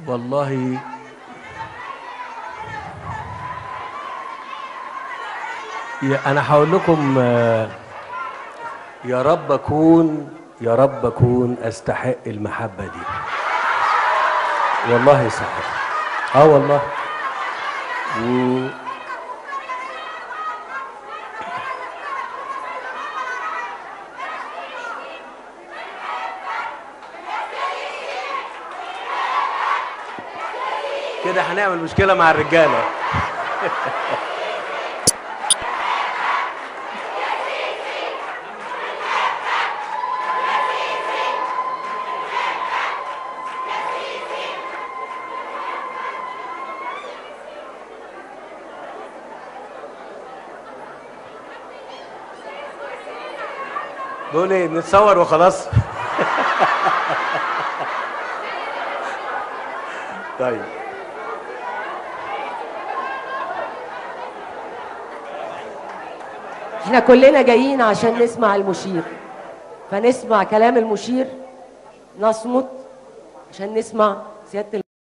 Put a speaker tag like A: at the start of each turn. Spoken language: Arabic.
A: والله انا هقول لكم، يا رب اكون استحق المحبة دي. والله يستحق. اه والله. و... كده هنعمل مشكلة مع الرجالة. بقول ايه، نتصور وخلاص. طيب.
B: احنا كلنا جايين عشان نسمع المشير، فنسمع كلام المشير، نصمت عشان نسمع سيادة